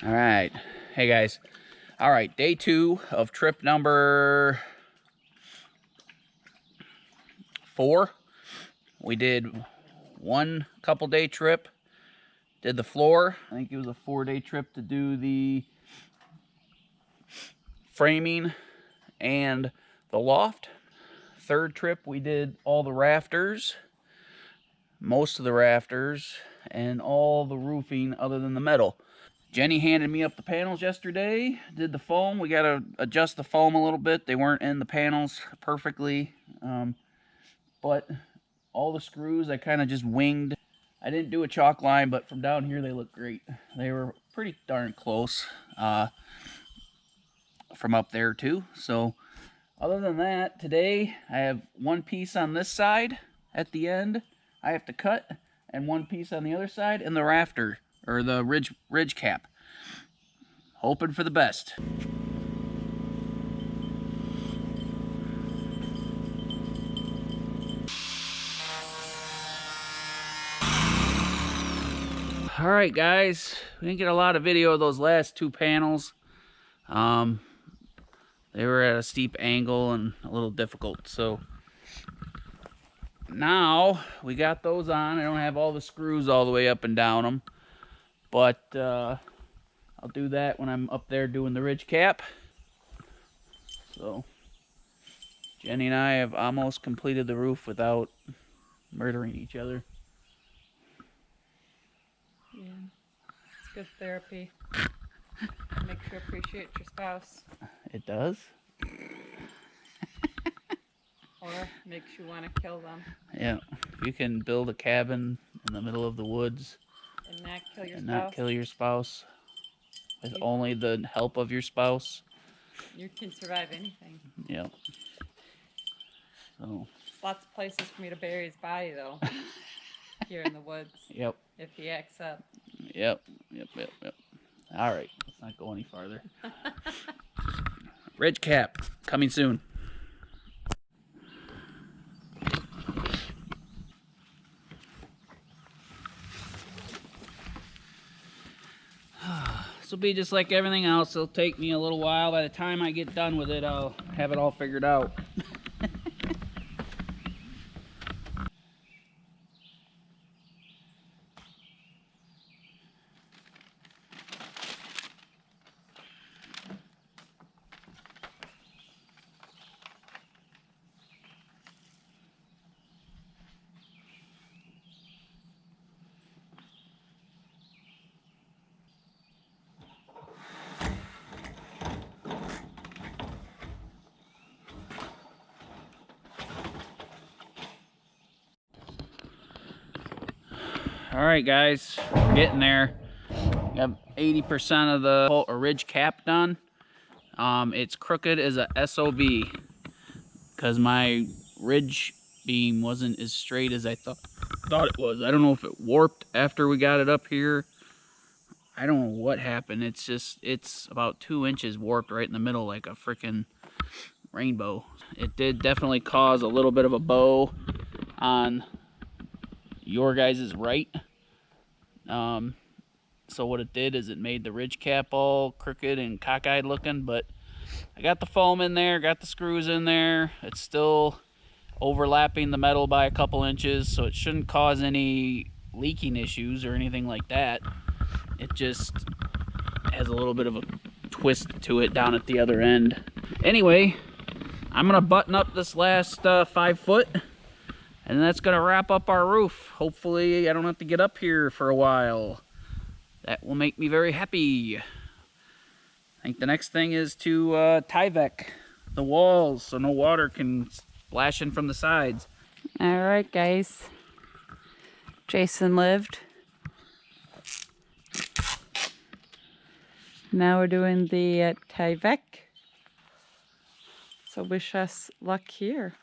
All right. Hey, guys. All right, day 2 of trip number 4. We did one couple day trip, did the floor. I think it was a 4-day trip to do the framing and the loft. Third trip, we did all the rafters, most of the rafters, and all the roofing other than the metal. Jenny handed me up the panels yesterday, did the foam. We got to adjust the foam a little bit. They weren't in the panels perfectly, but all the screws I kind of just winged. I didn't do a chalk line, but from down here they look great. They were pretty darn close from up there too. So other than that, today I have one piece on this side at the end I have to cut, and one piece on the other side, and the rafter, or the ridge cap. Hoping for the best. All right, guys, we didn't get a lot of video of those last 2 panels. They were at a steep angle and a little difficult, so now we got those on. I don't have all the screws all the way up and down them, but I'll do that when I'm up there doing the ridge cap. So Jenny and I have almost completed the roof without murdering each other. Yeah, it's good therapy. Makes you appreciate your spouse. It does? Or makes you want to kill them. Yeah. If you can build a cabin in the middle of the woods and not kill your and spouse. not kill your spouse with only the help of your spouse, you can survive anything. Yeah. So. There's lots of places for me to bury his body, though. Here in the woods. Yep. If he acts up. Yep. All right. Let's not go any farther. Ridge cap coming soon. This will be just like everything else. It'll take me a little while. By the time I get done with it, I'll have it all figured out. All right, guys, we're getting there. We have 80% of the ridge cap done. It's crooked as a SOB because my ridge beam wasn't as straight as I thought it was. I don't know if it warped after we got it up here. I don't know what happened. It's about 2 inches warped right in the middle like a freaking rainbow. It did definitely cause a little bit of a bow on your guys' right. So what it did is it made the ridge cap all crooked and cockeyed looking, but I got the foam in there, got the screws in there. It's still overlapping the metal by a couple inches, so it shouldn't cause any leaking issues or anything like that. It just has a little bit of a twist to it down at the other end. Anyway, I'm gonna button up this last 5 foot, and that's gonna wrap up our roof. Hopefully I don't have to get up here for a while. That will make me very happy. I think the next thing is to Tyvek the walls so no water can splash in from the sides. All right, guys. Jason lived. Now we're doing the Tyvek. So wish us luck here.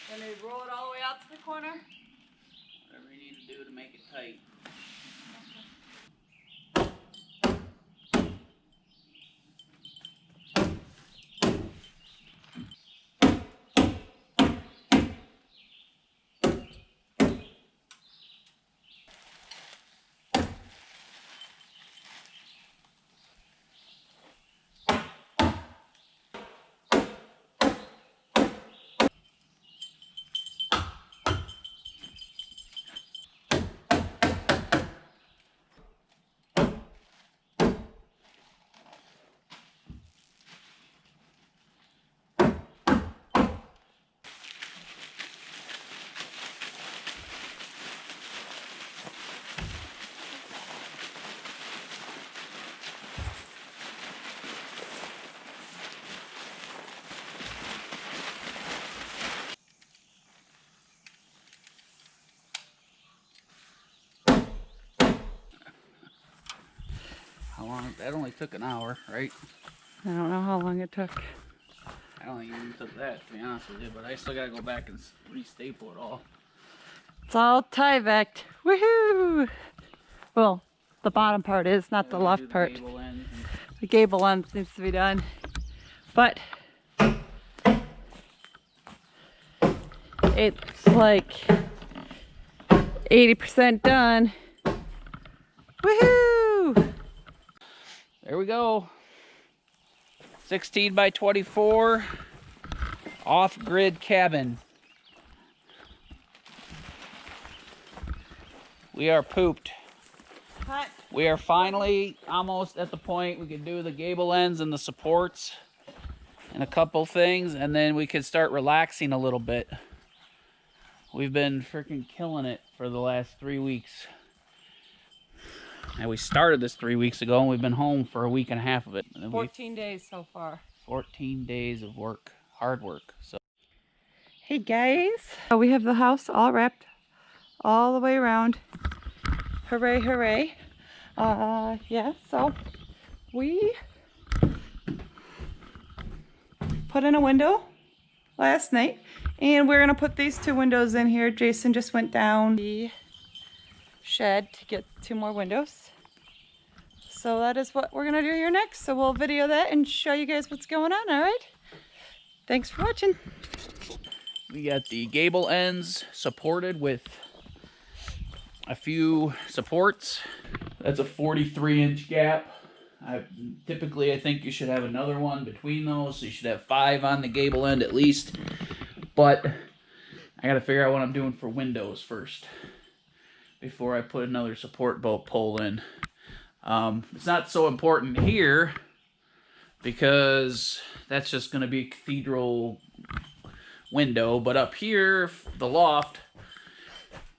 Then we roll it all the way out to the corner. Whatever you need to do to make it tight. how long. That only took an hour, right? I don't know how long it took. I don't think it even took that, to be honest with you, but I still gotta go back and re-staple it all. It's all Tyvek. Woohoo! Well, the bottom part is, not the left part. Gable end and... The gable end needs to be done. But it's like 80% done. Woohoo! There we go. 16 by 24 off-grid cabin. We are pooped. Hot. We are finally almost at the point we can do the gable ends and the supports and a couple things, and then we can start relaxing a little bit. We've been freaking killing it for the last 3 weeks. And we started this 3 weeks ago, and we've been home for a week and a half of it. 14 days so far. 14 days of work, hard work. So, hey guys, we have the house all wrapped all the way around. Hooray, hooray. Yeah, so we put in a window last night, and we're gonna put these 2 windows in here. Jason just went down the shed to get 2 more windows. So that is what we're gonna do here next. So we'll video that and show you guys what's going on, all right? Thanks for watching. we got the gable ends supported with a few supports. That's a 43-inch gap. Typically, I think you should have another one between those, so you should have 5 on the gable end at least. But I gotta figure out what I'm doing for windows first before I put another support bolt pole in. It's not so important here because that's just gonna be a cathedral window, but up here, the loft,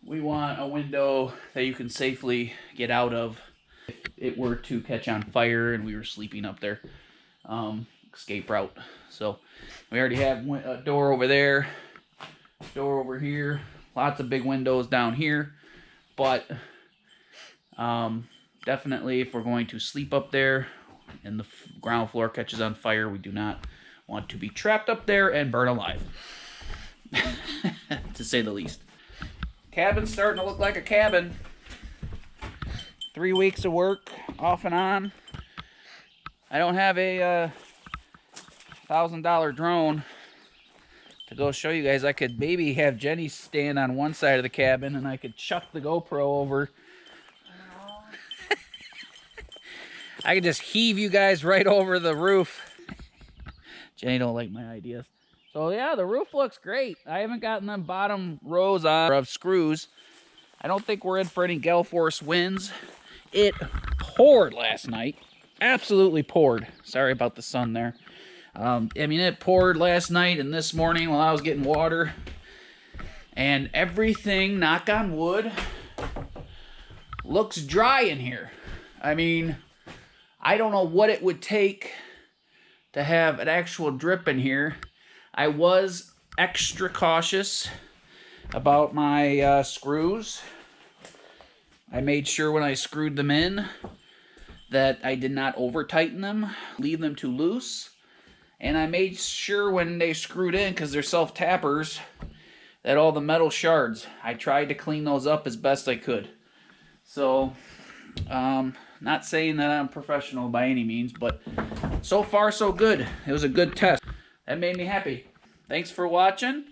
we want a window that you can safely get out of if it were to catch on fire and we were sleeping up there. Escape route. So we already have a door over there, door over here, lots of big windows down here, but definitely if we're going to sleep up there and the ground floor catches on fire, we do not want to be trapped up there and burn alive, to say the least. Cabin's starting to look like a cabin. 3 weeks of work, off and on. I don't have a $1,000 drone to go show you guys. I could maybe have Jenny stand on one side of the cabin and I could chuck the GoPro over. I could just heave you guys right over the roof. Jenny don't like my ideas. So yeah, the roof looks great. I haven't gotten them bottom rows on of screws. I don't think we're in for any gale force winds. It poured last night. Absolutely poured. Sorry about the sun there. I mean, it poured last night and this morning while I was getting water. And everything, knock on wood, looks dry in here. I mean, I don't know what it would take to have an actual drip in here. I was extra cautious about my screws. I made sure when I screwed them in that I did not over tighten them, leave them too loose. And I made sure when they screwed in, because they're self-tappers, that all the metal shards, I tried to clean those up as best I could. So, not saying that I'm professional by any means, but so far so good. It was a good test. That made me happy. Thanks for watching.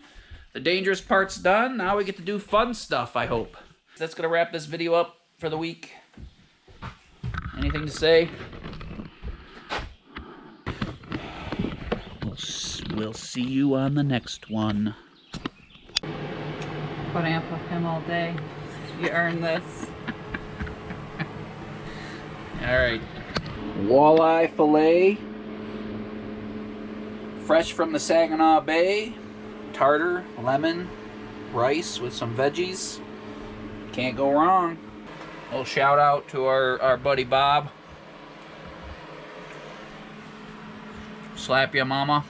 The dangerous part's done. Now we get to do fun stuff, I hope. That's going to wrap this video up for the week. Anything to say? We'll see you on the next one. Put amp with him all day. You earned this. Alright. Walleye fillet. Fresh from the Saginaw Bay. Tartar, lemon, rice with some veggies. Can't go wrong. A little shout out to our buddy Bob. Slap ya mama.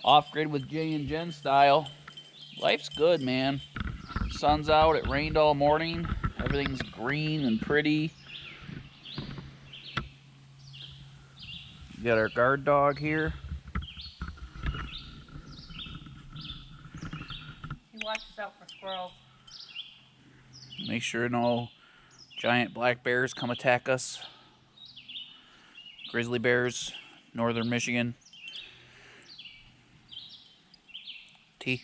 Off-grid with Jay and Jen style. Life's good, man. Sun's out. It rained all morning. Everything's green and pretty. We got our guard dog here. He watches out for squirrels. Make sure no giant black bears come attack us. Grizzly bears, northern Michigan. T.